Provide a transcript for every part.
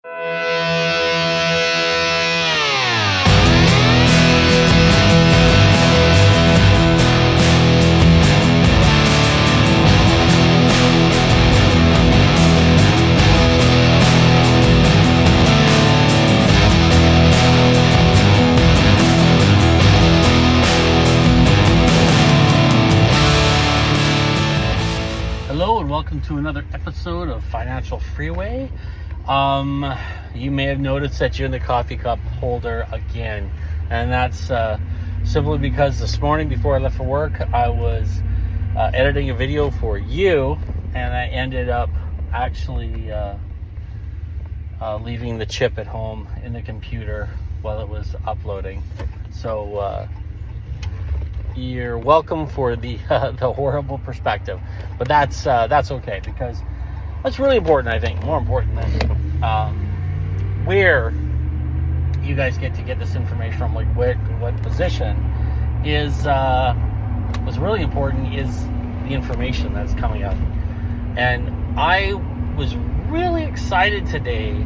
Welcome to another episode of Financial Freeway. You may have noticed that you're in the coffee cup holder again, and that's simply because this morning before I left for work, I was editing a video for you, and I ended up actually leaving the chip at home in the computer while it was uploading. So you're welcome for the horrible perspective, but that's okay, because that's really important. I think more important than where you guys get this information from, like what position is what's really important is the information that's coming out. And I was really excited today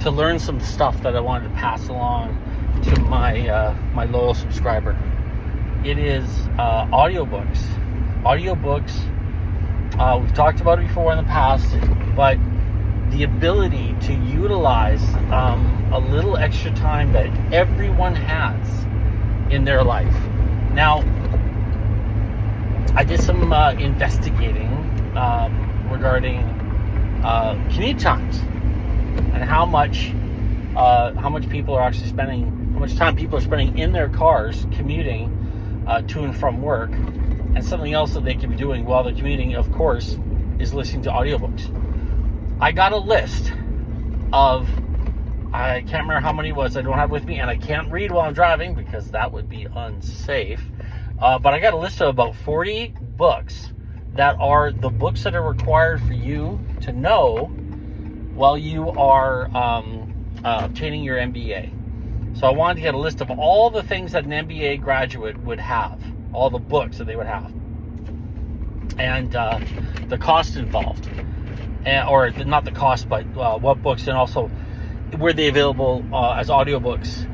to learn some stuff that I wanted to pass along to my my loyal subscriber. It is audiobooks. We've talked about it before in the past, but the ability to utilize a little extra time that everyone has in their life. Now, I did some investigating regarding commute times and how much people are actually spending, how much time people are spending in their cars commuting to and from work. And something else that they can be doing while they're commuting, of course, is listening to audiobooks. I got a list of, I can't remember how many it was, I don't have it with me, and I can't read while I'm driving because that would be unsafe. But I got a list of about 40 books that are the books that are required for you to know while you are obtaining your MBA. So I wanted to get a list of all the things that an MBA graduate would have, all the books that they would have, and the cost involved, or not the cost, but what books, and also were they available as audiobooks.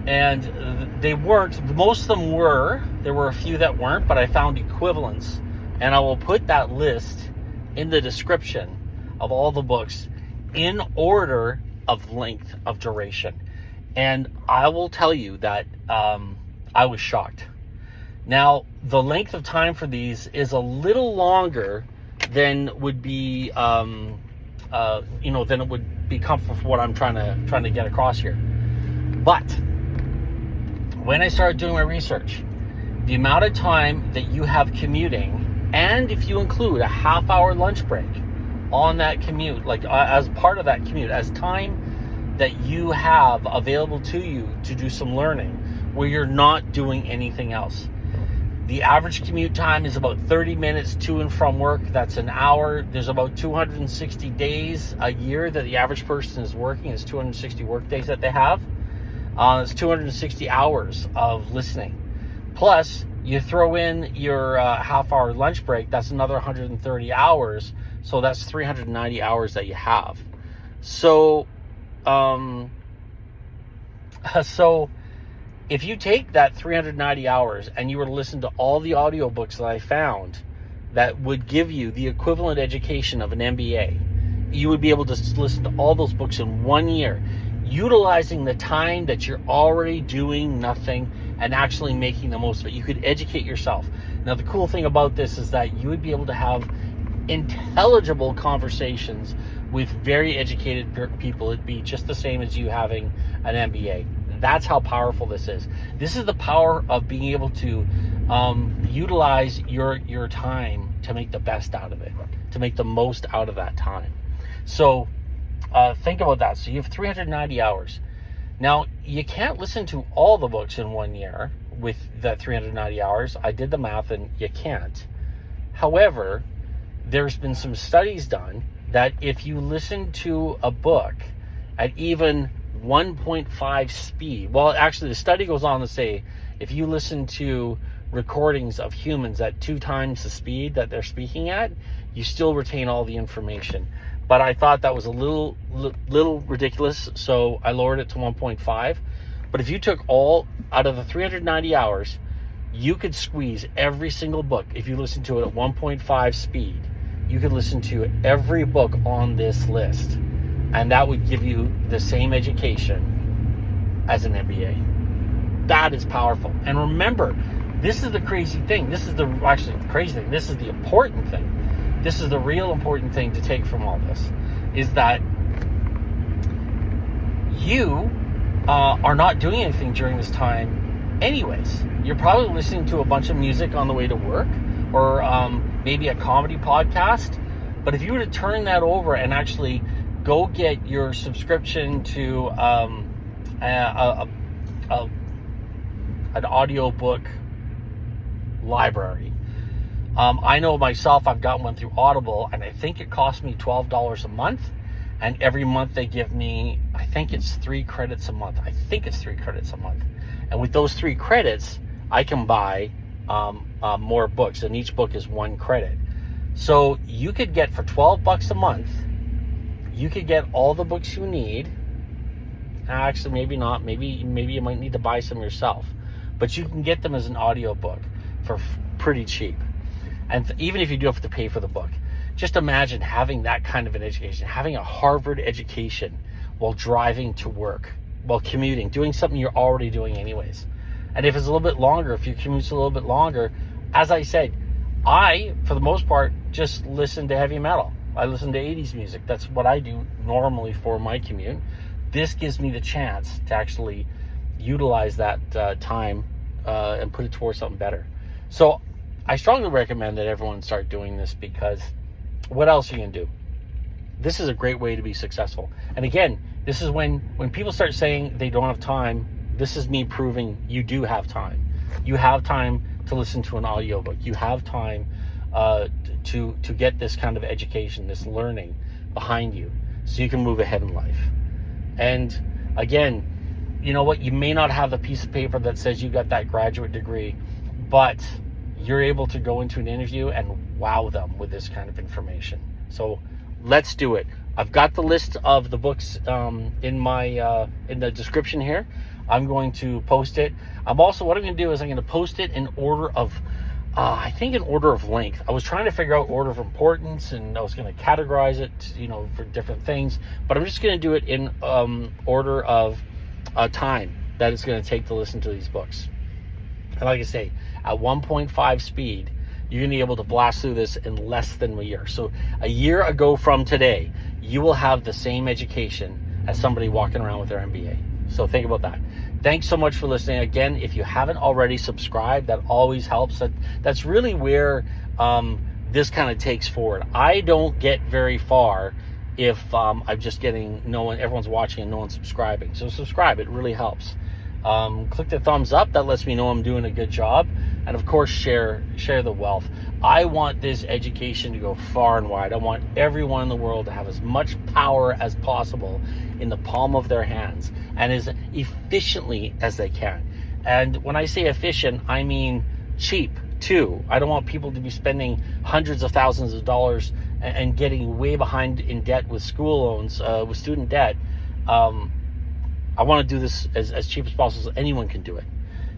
And they weren't, most of them were, there were a few that weren't, but I found equivalents, and I will put that list in the description of all the books in order of length of duration. And I will tell you that I was shocked. Now, the length of time for these is a little longer than would be, than it would be comfortable for what I'm trying to get across here. But when I started doing my research, the amount of time that you have commuting, and if you include a half-hour lunch break on that commute, like as part of that commute, as time that you have available to you to do some learning where you're not doing anything else. The average commute time is about 30 minutes to and from work. That's an hour. There's about 260 days a year that the average person is working. It's 260 work days that they have. It's 260 hours of listening. Plus, you throw in your half-hour lunch break. That's another 130 hours. So that's 390 hours that you have. So if you take that 390 hours and you were to listen to all the audiobooks that I found that would give you the equivalent education of an MBA, you would be able to listen to all those books in 1 year, utilizing the time that you're already doing nothing and actually making the most of it. You could educate yourself. Now, the cool thing about this is that you would be able to have intelligible conversations with very educated people. It'd be just the same as you having an MBA. That's how powerful this is. This is the power of being able to utilize your time to make the best out of it, to make the most out of that time. So think about that. So you have 390 hours. Now, you can't listen to all the books in 1 year with that 390 hours. I did the math, and you can't. However, there's been some studies done that if you listen to a book at even 1.5 speed, well, actually the study goes on to say if you listen to recordings of humans at 2 times the speed that they're speaking at, you still retain all the information. but I thought that was a little ridiculous, so I lowered it to 1.5. But if you took all out of the 390 hours, you could squeeze every single book. If you listen to it at 1.5 speed, you could listen to every book on this list, and that would give you the same education as an MBA. That is powerful. And remember, this is the crazy thing. This is the crazy thing. This is the important thing. This is the real important thing to take from all this, is that you are not doing anything during this time anyways. You're probably listening to a bunch of music on the way to work, or maybe a comedy podcast. But if you were to turn that over and actually go get your subscription to an audiobook library. I know myself, I've got one through Audible, and I think it costs me $12 a month. And every month they give me, I think it's 3 credits a month. And with those 3 credits, I can buy more books, and each book is 1 credit. So you could get, for $12 a month, you could get all the books you need. Actually, maybe not. Maybe you might need to buy some yourself. But you can get them as an audiobook for pretty cheap. And even if you do have to pay for the book, just imagine having that kind of an education, having a Harvard education while driving to work, while commuting, doing something you're already doing anyways. And if it's a little bit longer, if your commute's a little bit longer, as I said, I, for the most part, just listen to heavy metal. I listen to 80s music. That's what I do normally for my commute. This gives me the chance to actually utilize that time and put it towards something better. So I strongly recommend that everyone start doing this, because what else are you going to do? This is a great way to be successful. And again, this is when people start saying they don't have time, this is me proving you do have time. You have time to listen to an audiobook. You have time to get this kind of education, this learning behind you, so you can move ahead in life. And again, you know what? You may not have a piece of paper that says you got that graduate degree, but you're able to go into an interview and wow them with this kind of information. So let's do it. I've got the list of the books in the description here. I'm going to post it. What I'm going to do is I'm going to post it in order of, I think in order of length. I was trying to figure out order of importance, and I was going to categorize it, for different things. But I'm just going to do it in order of time that it's going to take to listen to these books. And like I say, at 1.5 speed, you're going to be able to blast through this in less than a year. So a year ago from today, you will have the same education as somebody walking around with their MBA. So think about that. Thanks so much for listening. Again, if you haven't already subscribed, that always helps. That's really where this kind of takes forward. I don't get very far if I'm just getting everyone's watching and no one's subscribing. So subscribe, it really helps. Click the thumbs up, that lets me know I'm doing a good job. And of course, share the wealth. I want this education to go far and wide. I want everyone in the world to have as much power as possible in the palm of their hands, and as efficiently as they can. And when I say efficient, I mean cheap too. I don't want people to be spending hundreds of thousands of dollars and getting way behind in debt with school loans, with student debt. I want to do this as cheap as possible so anyone can do it.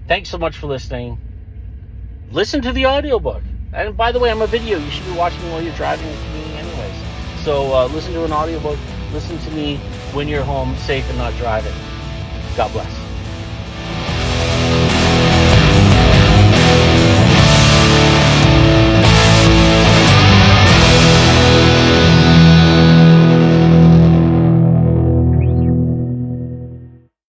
Thanks so much for listening. Listen to the audiobook. And by the way, I'm a video. You should be watching me while you're driving and commuting anyways. So listen to an audiobook. Listen to me when you're home, safe and not driving. God bless.